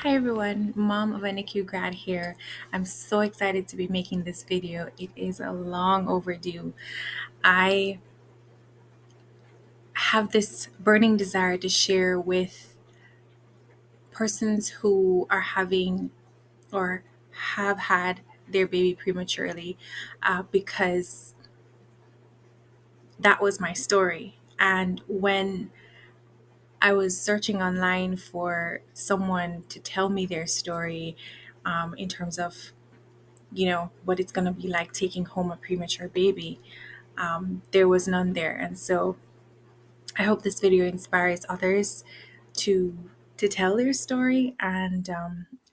Hi everyone, mom of a NICU grad here. I'm so excited to be making this video. It is a long overdue. I have this burning desire to share with persons who are having or have had their baby prematurely because that was my story. And when I was searching online for someone to tell me their story in terms of what it's going to be like taking home a premature baby. There was none there. And so I hope this video inspires others to tell their story. And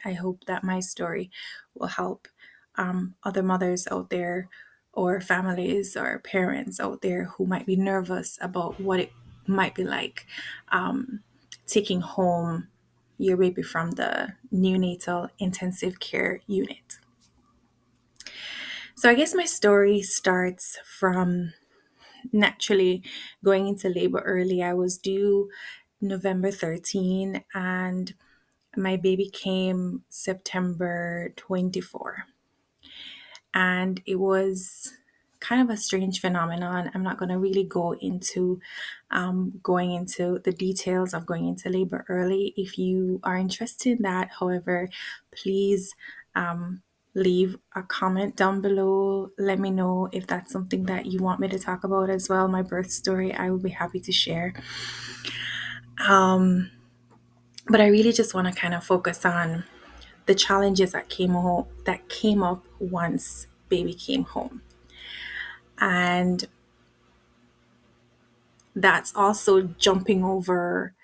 I hope that my story will help other mothers out there or families or parents out there who might be nervous about what it might be like um, taking home your baby from the neonatal intensive care unit. So I guess my story starts from naturally going into labor early. I was due November 13 and my baby came September 24. And it was kind of a strange phenomenon. I'm not going to really go into going into the details of going into labor early. If you are interested in that, however, please leave a comment down below. Let me know if that's something that you want me to talk about as well. My birth story, I will be happy to share. But I really just want to kind of focus on the challenges that came up once baby came home. And that's also jumping over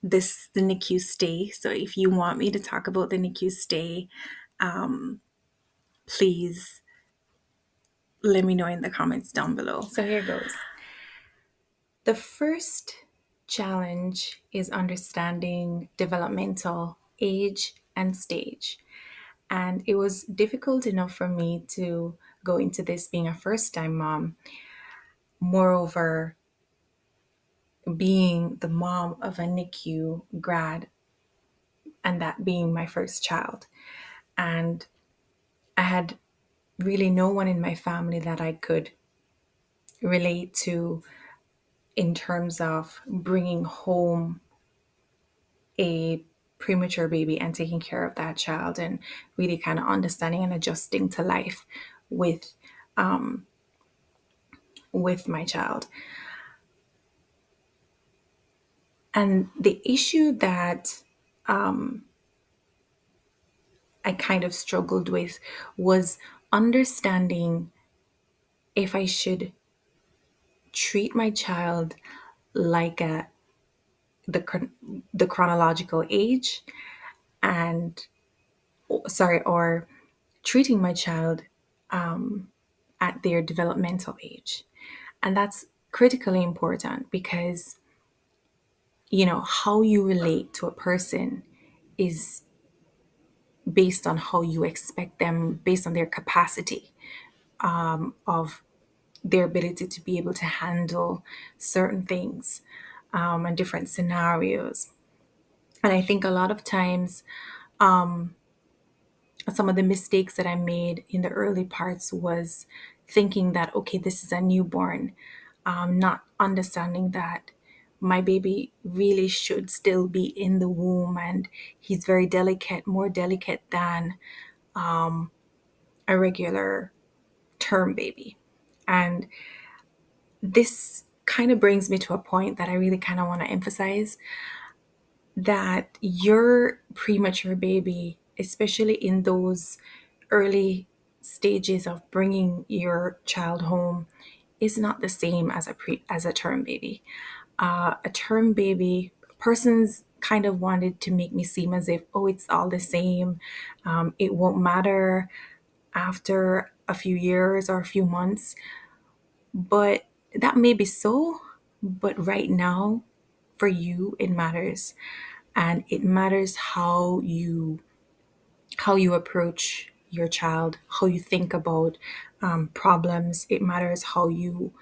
the NICU stay. So if you want me to talk about the NICU stay, please let me know in the comments down below. So here goes. The first challenge is understanding developmental age and stage. And it was difficult enough for me to go into this being a first time mom. Moreover, being the mom of a NICU grad and that being my first child. And I had really no one in my family that I could relate to in terms of bringing home a premature baby and taking care of that child and really kind of understanding and adjusting to life with with my child. And the issue that I kind of struggled with was understanding if I should treat my child like the chronological age and or treating my child at their developmental age. And that's critically important because how you relate to a person is based on how you expect them, based on their capacity of their ability to be able to handle certain things and different scenarios. And I think a lot of times, some of the mistakes that I made in the early parts was thinking that, okay, this is a newborn, not understanding that my baby really should still be in the womb and he's very delicate, more delicate than a regular term baby. And this kind of brings me to a point that I really kind of want to emphasize that your premature baby, especially in those early stages of bringing your child home, is not the same as a term baby. A term baby, persons kind of wanted to make me seem as if, oh, it's all the same. It won't matter after a few years or a few months. But that may be so, but right now, for you, it matters. And it matters how you approach your child, how you think about problems. It matters how you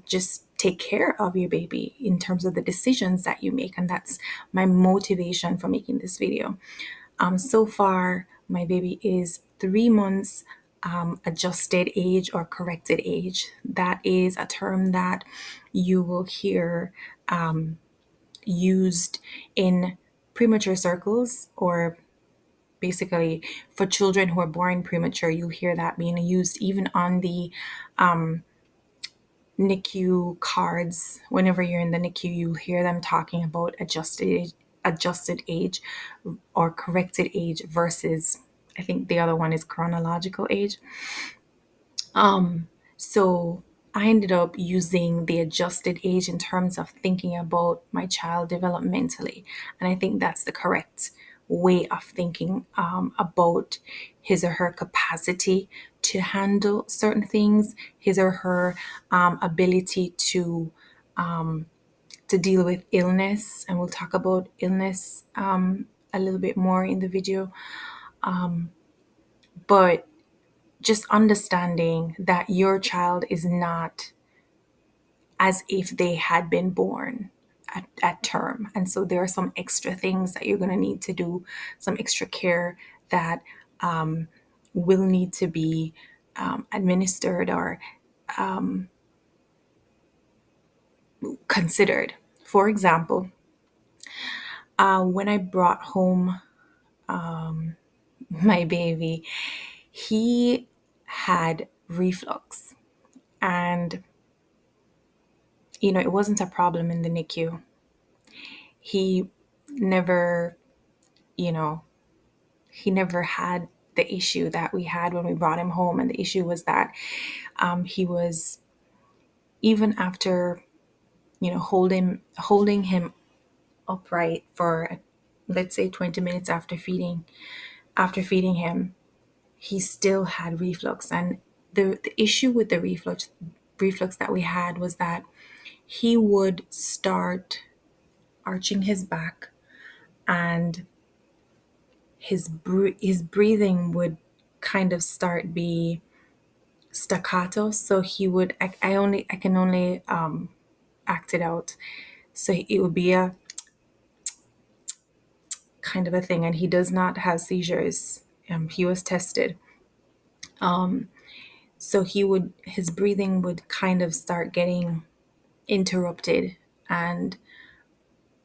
just take care of your baby in terms of the decisions that you make. And that's my motivation for making this video. So far, my baby is 3 months adjusted age or corrected age. That is a term that you will hear used in premature circles, or basically for children who are born premature. You'll hear that being used even on the NICU cards. Whenever you're in the NICU, you'll hear them talking about adjusted age or corrected age versus, I think the other one is chronological age. So I ended up using the adjusted age in terms of thinking about my child developmentally. And I think that's the correct way of thinking about his or her capacity to handle certain things, his or her ability to deal with illness. And we'll talk about illness a little bit more in the video. But just understanding that your child is not as if they had been born at term. And so there are some extra things that you're going to need to do, some extra care that will need to be administered or considered. For example, when I brought home my baby, he had reflux. And, it wasn't a problem in the NICU. He never, you know, he never had the issue that we had when we brought him home. And the issue was that he was, even after, holding him upright for, let's say, 20 minutes after feeding him, he still had reflux. And the issue with the reflux that we had was that he would start arching his back, and his breathing would kind of start be staccato. So he would, I can only act it out. So it would be a kind of a thing. And he does not have seizures. He was tested. So his breathing would kind of start getting interrupted. And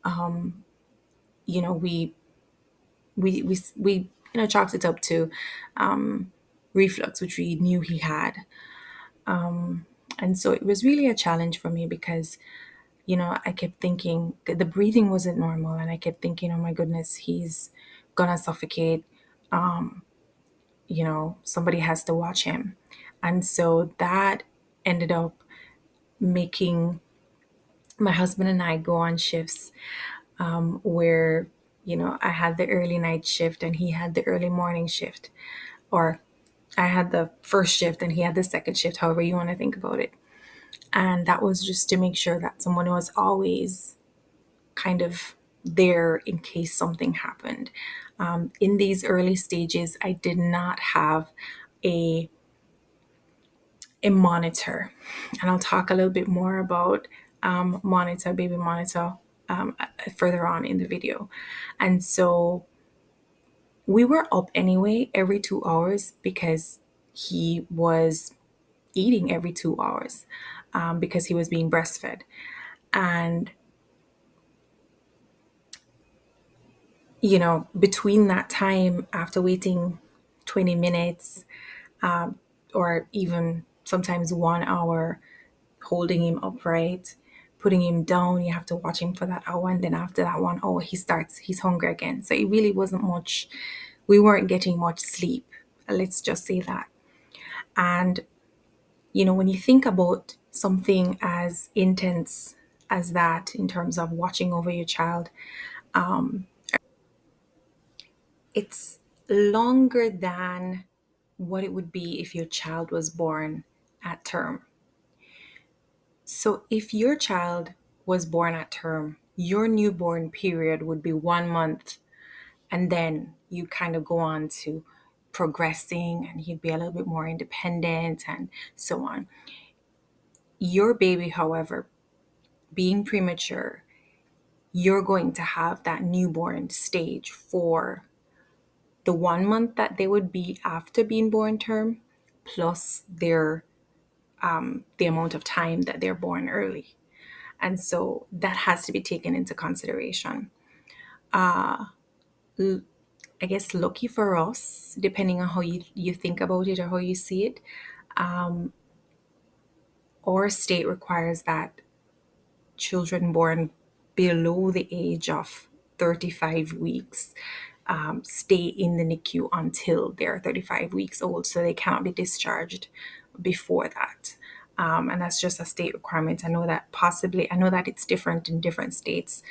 we chalked it up to reflux, which we knew he had. And so it was really a challenge for me because, I kept thinking the breathing wasn't normal. And I kept thinking, oh my goodness, he's gonna suffocate. Somebody has to watch him. And so that ended up making my husband and I go on shifts where, I had the early night shift and he had the early morning shift. Or I had the first shift and he had the second shift, however you want to think about it. And that was just to make sure that someone was always kind of there in case something happened. In these early stages, I did not have a monitor. And I'll talk a little bit more about baby monitor, further on in the video. And so we were up anyway every 2 hours because he was eating every 2 hours, because he was being breastfed. And, between that time, after waiting 20 minutes, or even sometimes 1 hour, holding him upright, putting him down, you have to watch him for that hour. And then after that 1 hour, he's hungry again. So it really wasn't much. We weren't getting much sleep. Let's just say that. And, when you think about something as intense as that in terms of watching over your child, it's longer than what it would be if your child was born at term. So if your child was born at term, your newborn period would be 1 month, and then you kind of go on to progressing and he'd be a little bit more independent and so on. Your baby, however, being premature, you're going to have that newborn stage for the 1 month that they would be after being born term, plus the amount of time that they're born early. And so that has to be taken into consideration. I guess lucky for us, depending on how you think about it or how you see it, our state requires that children born below the age of 35 weeks stay in the NICU until they're 35 weeks old, so they cannot be discharged before that. And that's just a state requirement. I know that it's different in different states.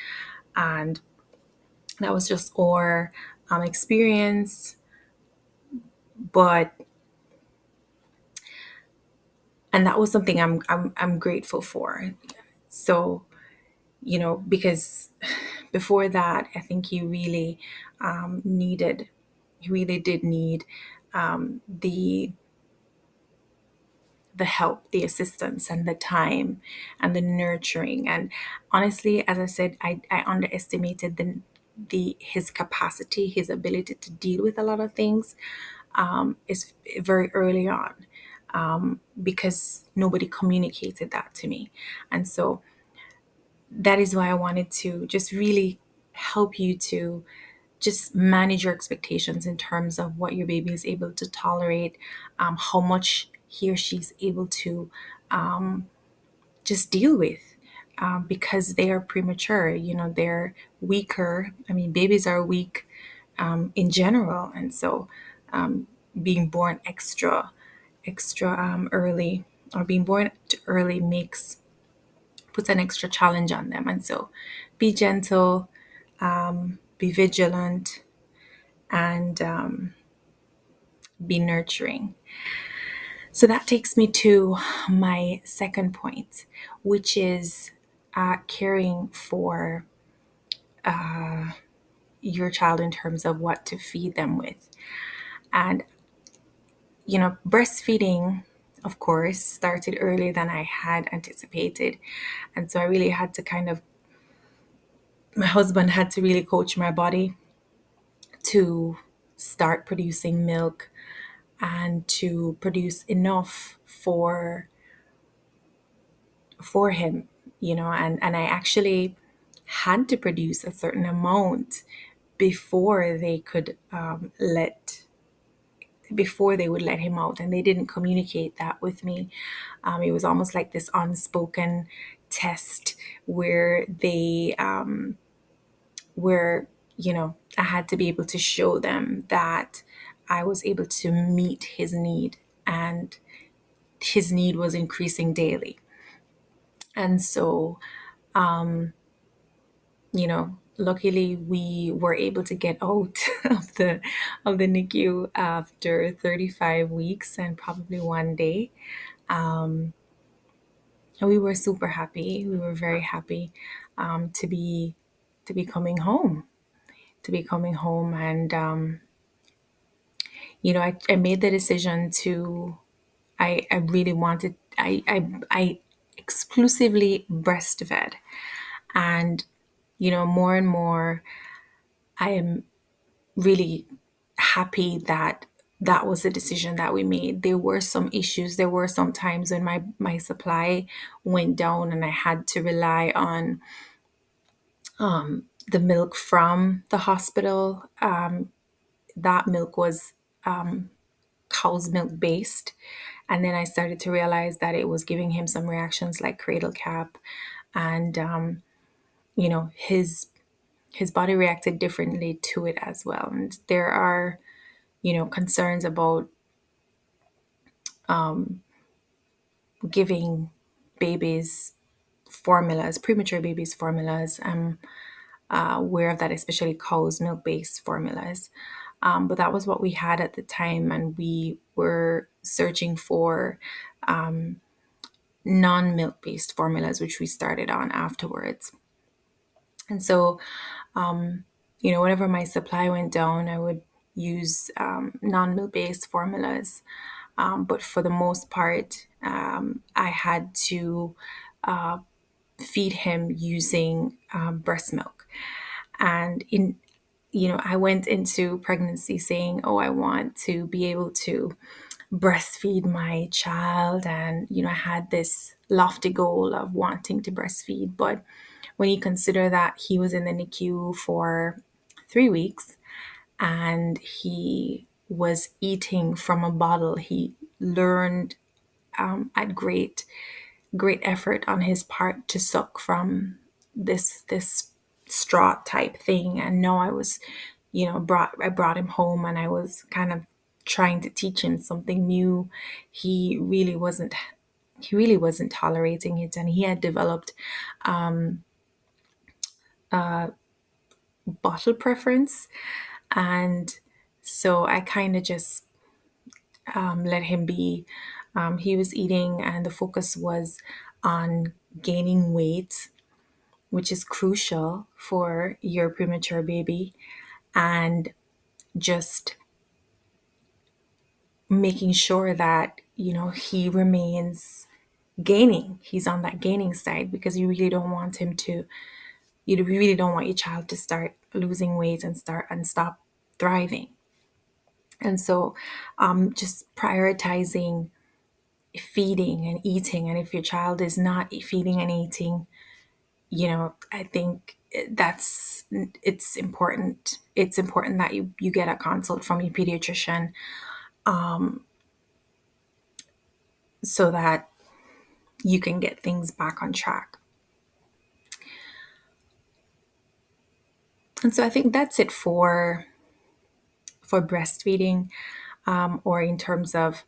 And that was just our experience. But, and that was something I'm grateful for. So, because before that, I think he really did need the help, the assistance, and the time, and the nurturing. And honestly, as I said, I underestimated the his capacity, his ability to deal with a lot of things is very early on, because nobody communicated that to me. And so that is why I wanted to just really help you to just manage your expectations in terms of what your baby is able to tolerate, how much he or she's able to just deal with. Because they are premature, they're weaker. I mean, babies are weak in general. And so being born extra early, or being born early, puts an extra challenge on them. And so be gentle, be vigilant, and be nurturing. So that takes me to my second point, which is caring for your child in terms of what to feed them with. And, breastfeeding, of course, started earlier than I had anticipated. And so I really had to my husband had to really coach my body to start producing milk and to produce enough for him, and I actually had to produce a certain amount before they could before they would let him out, and they didn't communicate that with me. It was almost like this unspoken test where where I had to be able to show them that I was able to meet his need, and his need was increasing daily. And so, luckily we were able to get out of the NICU after 35 weeks and probably 1 day. And we were super happy. We were very happy to be coming home, and I made the decision to. I really wanted. I exclusively breastfed, and more and more, I am really happy that that was the decision that we made. There were some issues. There were some times when my supply went down, and I had to rely on the milk from the hospital. That milk was cow's milk based. And then I started to realize that it was giving him some reactions like cradle cap, and his body reacted differently to it as well. And there are concerns about giving babies formulas, premature babies formulas. I'm aware of that, especially cow's milk based formulas. But that was what we had at the time, and we were searching for non milk based formulas, which we started on afterwards. And so, whenever my supply went down, I would use non milk based formulas. But for the most part, I had to feed him using breast milk. And I went into pregnancy saying, oh, I want to be able to breastfeed my child. And, I had this lofty goal of wanting to breastfeed. But when you consider that he was in the NICU for 3 weeks and he was eating from a bottle, he learned at great effort on his part to suck from this straw type thing. And no, I brought him home and I was kind of trying to teach him something new. He really wasn't he really wasn't tolerating it, and he had developed bottle preference. And so I kind of just let him be. He was eating, and the focus was on gaining weight, which is crucial for your premature baby, and just making sure that, he remains gaining. He's on that gaining side, because you really don't want your child to start losing weight and stop thriving. And so, just prioritizing feeding and eating. And if your child is not feeding and eating, I think it's important. It's important that you get a consult from your pediatrician, so that you can get things back on track. And so I think that's it for breastfeeding, or in terms of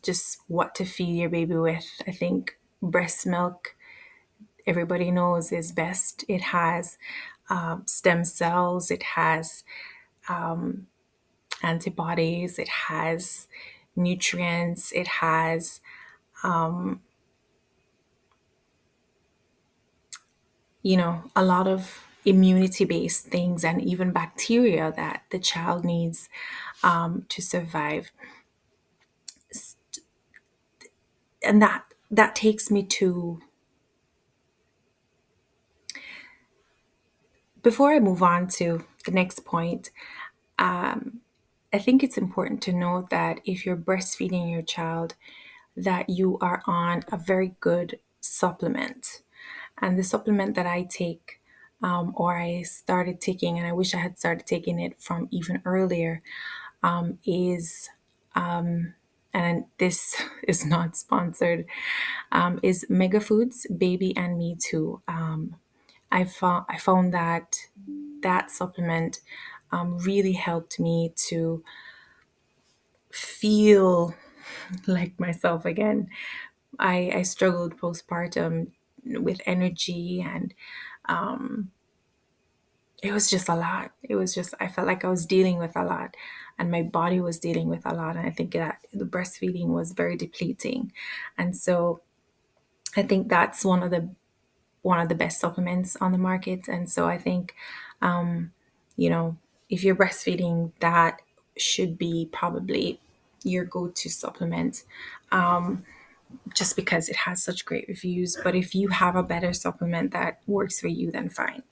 just what to feed your baby with. I think breast milk, everybody knows, is best. It has stem cells, it has antibodies, it has nutrients, it has a lot of immunity based things, and even bacteria that the child needs to survive. And that takes me to, before I move on to the next point, I think it's important to note that if you're breastfeeding your child, that you are on a very good supplement. And the supplement that I take, or I started taking, and I wish I had started taking it from even earlier, is, and this is not sponsored, is Mega Foods Baby and Me Too. I found that supplement really helped me to feel like myself again. I struggled postpartum with energy, and it was just a lot. It was just, I felt like I was dealing with a lot, and my body was dealing with a lot. And I think that the breastfeeding was very depleting. And so I think that's one of the best supplements on the market. And so I think, you know, if you're breastfeeding, that should be probably your go-to supplement, just because it has such great reviews. But if you have a better supplement that works for you, then fine.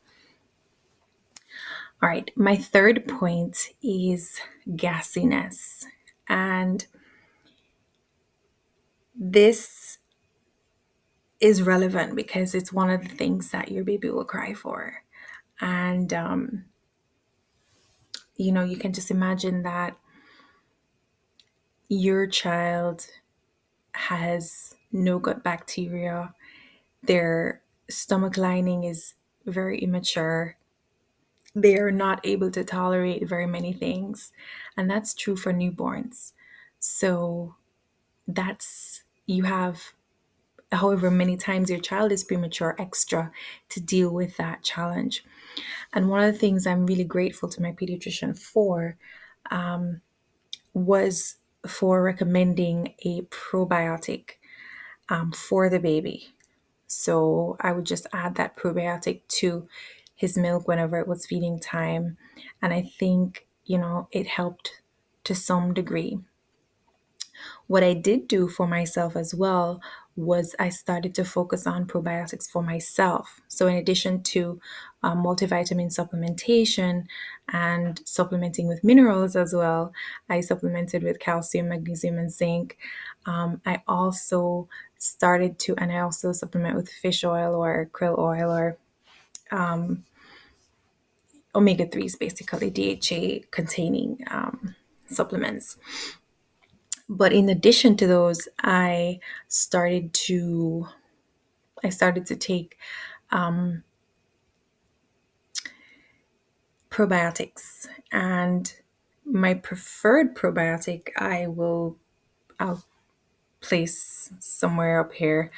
All right, my third point is gassiness. And this is relevant because it's one of the things that your baby will cry for. And, you can just imagine that your child has no gut bacteria, their stomach lining is very immature, they are not able to tolerate very many things. And that's true for newborns. So you have however many times your child is premature extra to deal with that challenge. And one of the things I'm really grateful to my pediatrician for was for recommending a probiotic for the baby. So I would just add that probiotic to his milk whenever it was feeding time. And I think, it helped to some degree. What I did do for myself as well was I started to focus on probiotics for myself. So, in addition to multivitamin supplementation and supplementing with minerals as well, I supplemented with calcium, magnesium, and zinc. I also started to, and I also supplement with fish oil or krill oil or omega 3s, basically DHA containing supplements. But in addition to those, started to I started to take probiotics, and my preferred probiotic I'll place somewhere up here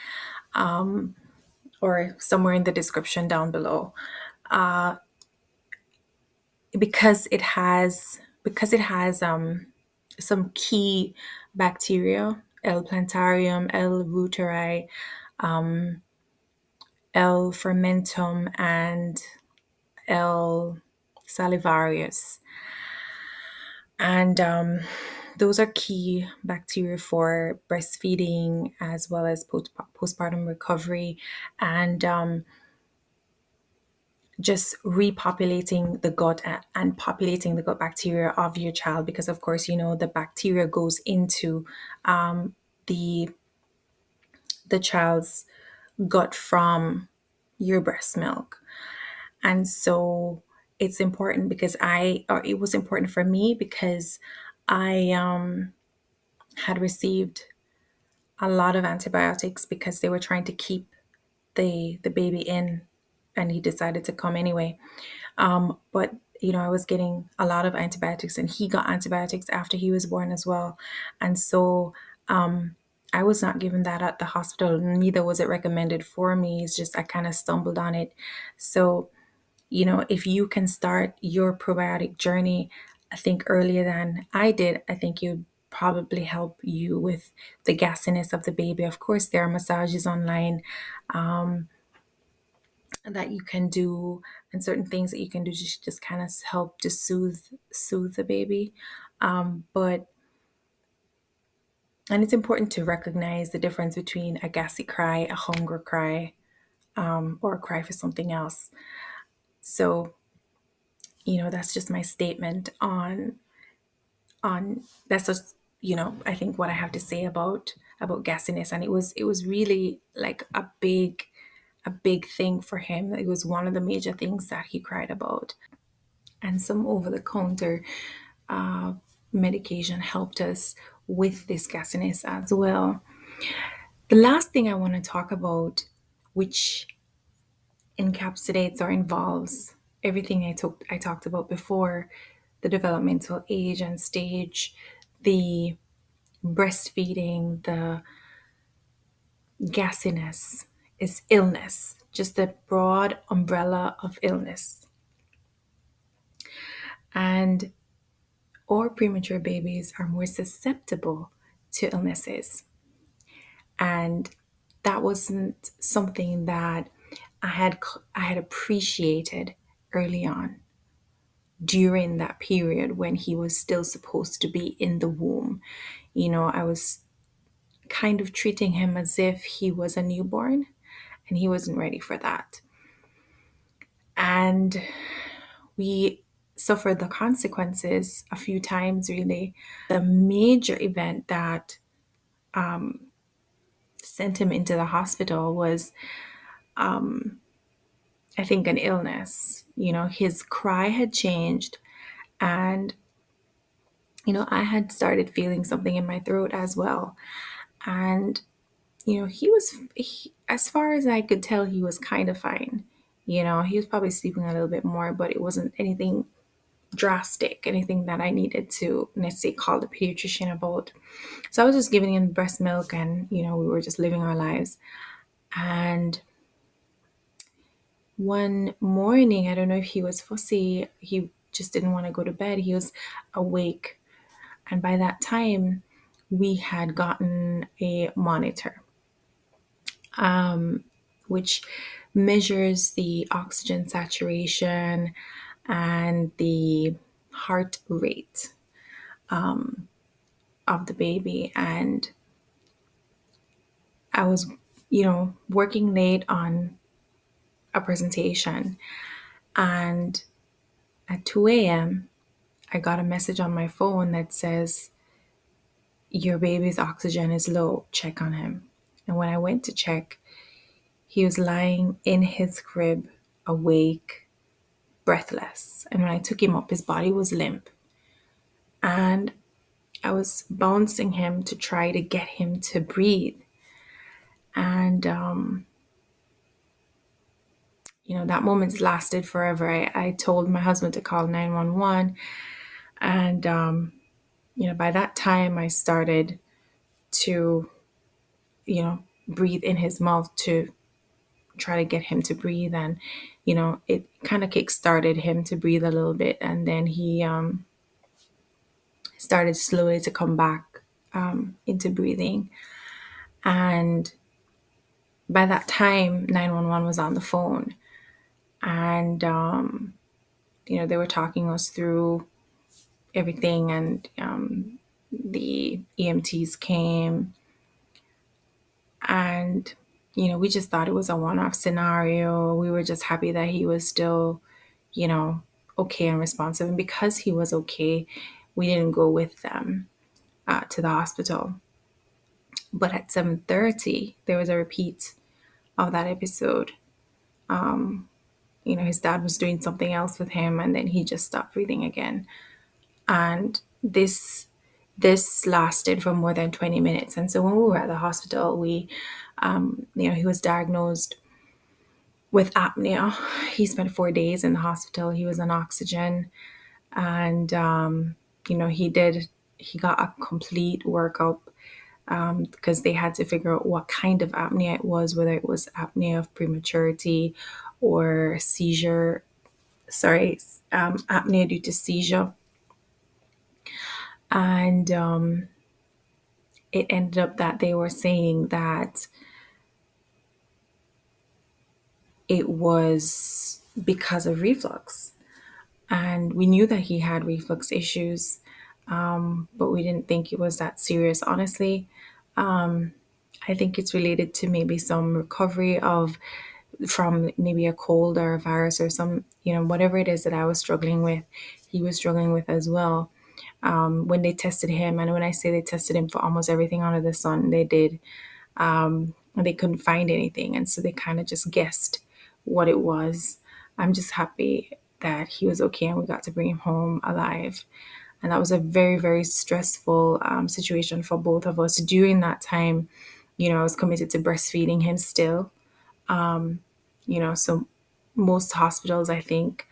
or somewhere in the description down below, because it has some key bacteria: L plantarium, L reuteri, L fermentum, and L salivarius. And those are key bacteria for breastfeeding as well as postpartum recovery, and just repopulating the gut and populating the gut bacteria of your child, because of course the bacteria goes into the child's gut from your breast milk. And so it's important because it was important for me because I had received a lot of antibiotics because they were trying to keep the baby in, and he decided to come anyway. But I was getting a lot of antibiotics, and he got antibiotics after he was born as well. And so I was not given that at the hospital, neither was it recommended for me. It's just I kind of stumbled on it. So if you can start your probiotic journey, I think earlier than I did, I think it would probably help you with the gassiness of the baby. Of course, there are massages online that you can do, and certain things that you can do just kind of help to soothe the baby. But and it's important to recognize the difference between a gassy cry, a hunger cry, or a cry for something else. So that's just my statement on that's just I think what I have to say about gassiness. And it was really like a big thing for him. It was one of the major things that he cried about, and some over-the-counter medication helped us with this gassiness as well. The last thing I want to talk about, which encapsulates or involves everything I talked about before: the developmental age and stage, the breastfeeding, the gassiness, is illness, just the broad umbrella of illness. And our premature babies are more susceptible to illnesses. And that wasn't something that I had appreciated early on during that period when he was still supposed to be in the womb. I was kind of treating him as if he was a newborn, and he wasn't ready for that. And we suffered the consequences a few times, really. The major event that sent him into the hospital was, I think, an illness. His cry had changed, and I had started feeling something in my throat as well. And as far as I could tell, he was kind of fine. He was probably sleeping a little bit more, but it wasn't anything drastic, anything that I needed to, let's say, call the pediatrician about. So I was just giving him breast milk, and we were just living our lives. And one morning, I don't know if he was fussy, he just didn't want to go to bed. He was awake, and by that time, we had gotten a monitor, which measures the oxygen saturation and the heart rate. of the baby. And I was, working late on a presentation. And at 2 a.m., I got a message on my phone that says, your baby's oxygen is low, check on him. And when I went to check, he was lying in his crib, awake, breathless. And when I took him up, his body was limp. And I was bouncing him to try to get him to breathe. And, that moment lasted forever. I told my husband to call 911. And, by that time, I started to, breathe in his mouth to try to get him to breathe. And, it kind of kick started him to breathe a little bit. And then he started slowly to come back into breathing. And by that time, 911 was on the phone. And, they were talking us through everything. And the EMTs came. And, we just thought it was a one off scenario. We were just happy that he was still, you know, okay and responsive. And because he was okay, we didn't go with them to the hospital. But at 7:30, there was a repeat of that episode. His dad was doing something else with him, and then he just stopped breathing again. And this lasted for more than 20 minutes. And so when we were at the hospital, he was diagnosed with apnea. He spent 4 days in the hospital. He was on oxygen. And, he got a complete workup because they had to figure out what kind of apnea it was, whether it was apnea of prematurity or apnea due to seizure. And it ended up that they were saying that it was because of reflux. And we knew that he had reflux issues, but we didn't think it was that serious, honestly. I think it's related to maybe some recovery from maybe a cold or a virus or some, whatever it is that I was struggling with, he was struggling with as well. When they tested him, and when I say they tested him for almost everything under the sun, they did, and they couldn't find anything. And so they kind of just guessed what it was. I'm just happy that he was okay and we got to bring him home alive. And that was a very, very stressful situation for both of us. During that time, I was committed to breastfeeding him still. So most hospitals, I think,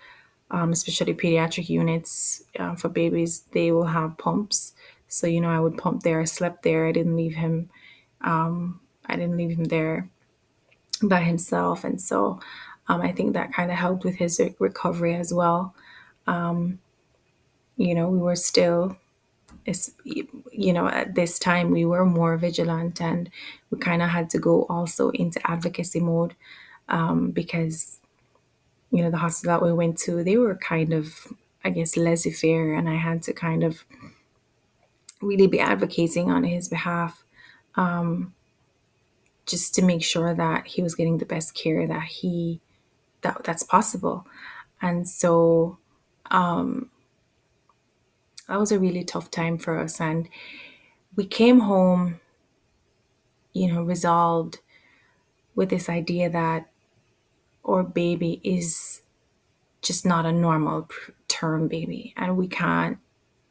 especially pediatric units for babies, they will have pumps. So, I would pump there. I slept there. I didn't leave him. I didn't leave him there by himself. And so I think that kind of helped with his recovery as well. We were still, at this time, we were more vigilant, and we kind of had to go also into advocacy mode because, the hospital that we went to, they were kind of, I guess, laissez-faire, and I had to kind of really be advocating on his behalf just to make sure that he was getting the best care that's possible. And so that was a really tough time for us. And we came home, resolved with this idea that our baby is just not a normal term baby, and we can't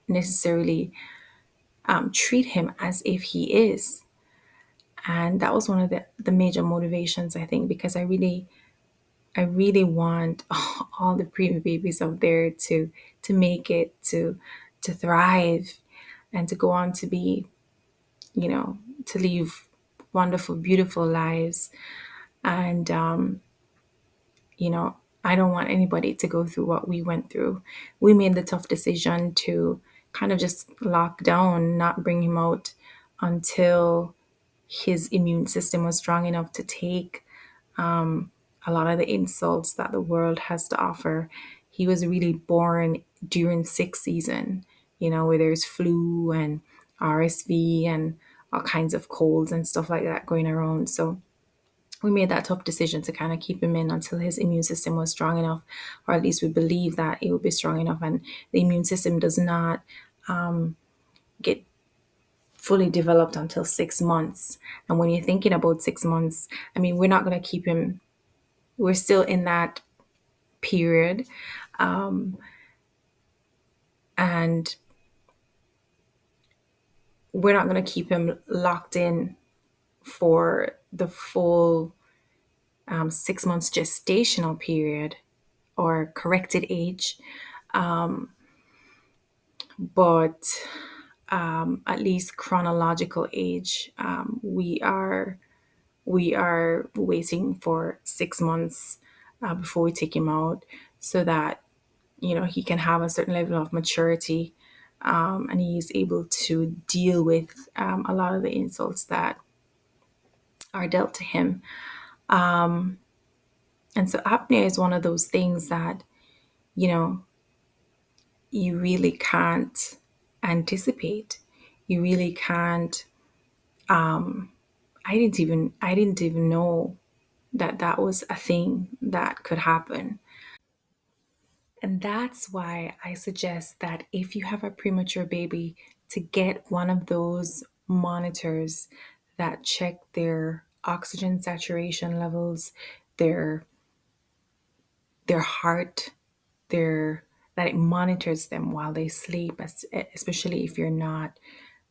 necessarily treat him as if he is. And that was one of the major motivations, I think, because I really want all the preemie babies out there to make it, to thrive, and to go on to be, to live wonderful, beautiful lives. And I don't want anybody to go through what we went through. We made the tough decision to kind of just lock down, not bring him out until his immune system was strong enough to take a lot of the insults that the world has to offer. He was really born during sick season, where there's flu and RSV and all kinds of colds and stuff like that going around. So we made that tough decision to kind of keep him in until his immune system was strong enough, or at least we believe that it would be strong enough. And the immune system does not get fully developed until 6 months. And when you're thinking about 6 months, I mean, we're not going to keep him, we're still in that period. And we're not going to keep him locked in for the full 6 months gestational period or corrected age. But at least chronological age, we are waiting for 6 months before we take him out, so that he can have a certain level of maturity, and he's able to deal with a lot of the insults that are dealt to him. And so apnea is one of those things that you know you really can't anticipate. You really can't. I didn't even know that that was a thing that could happen. And that's why I suggest that if you have a premature baby, to get one of those monitors that check their oxygen saturation levels, their their heart, their that it monitors them while they sleep, especially if you're not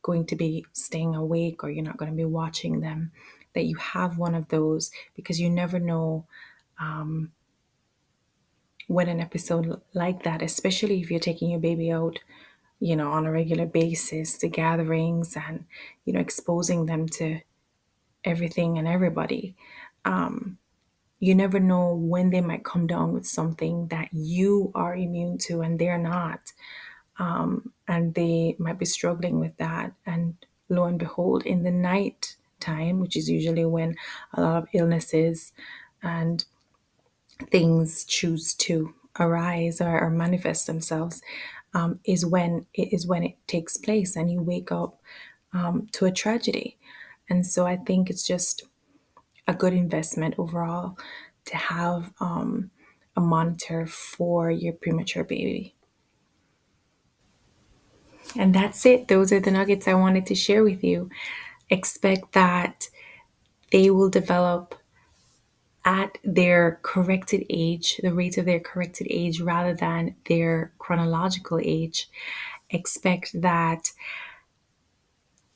going to be staying awake or you're not going to be watching them, that you have one of those, because you never know when an episode like that, especially if you're taking your baby out, on a regular basis to gatherings and, exposing them to everything and everybody. You never know when they might come down with something that you are immune to and they're not. And they might be struggling with that. And lo and behold, in the night time, which is usually when a lot of illnesses and things choose to arise or manifest themselves, is when it takes place, and you wake up to a tragedy. And so I think it's just a good investment overall to have a monitor for your premature baby. And that's it. Those are the nuggets I wanted to share with you. Expect that they will develop at their corrected age, the rate of their corrected age, rather than their chronological age. Expect that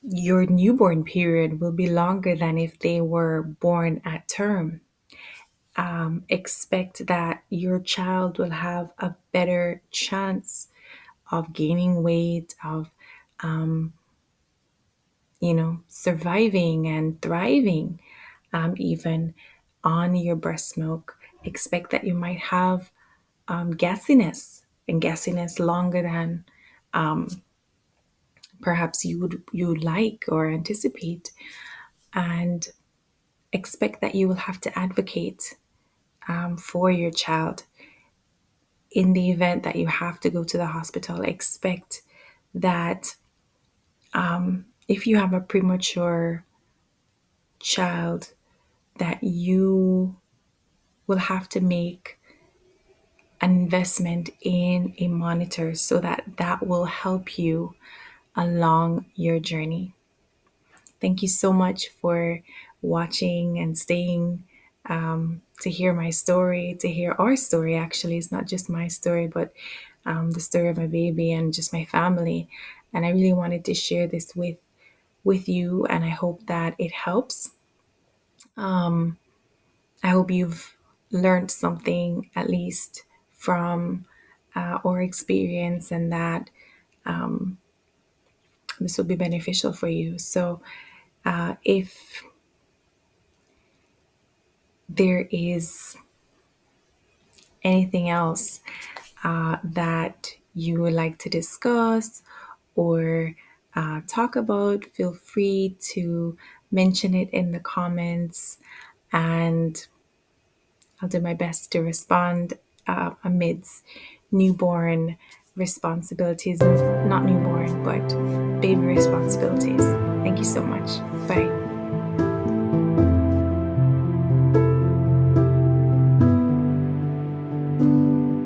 your newborn period will be longer than if they were born at term. Expect that your child will have a better chance of gaining weight, of surviving and thriving, even on your breast milk. Expect that you might have gassiness, and gassiness longer than perhaps you would like or anticipate. And expect that you will have to advocate for your child in the event that you have to go to the hospital. Expect that if you have a premature child, that you will have to make an investment in a monitor, so that that will help you along your journey. Thank you so much for watching and staying, to hear my story, to hear our story. Actually, it's not just my story, but the story of my baby and just my family. And I really wanted to share this with you, and I hope that it helps. I hope you've learned something, at least from our experience, and that this will be beneficial for you. So, if there is anything else that you would like to discuss or talk about, feel free to mention it in the comments, and I'll do my best to respond amidst newborn responsibilities. Not newborn, but baby responsibilities. Thank you so much. Bye.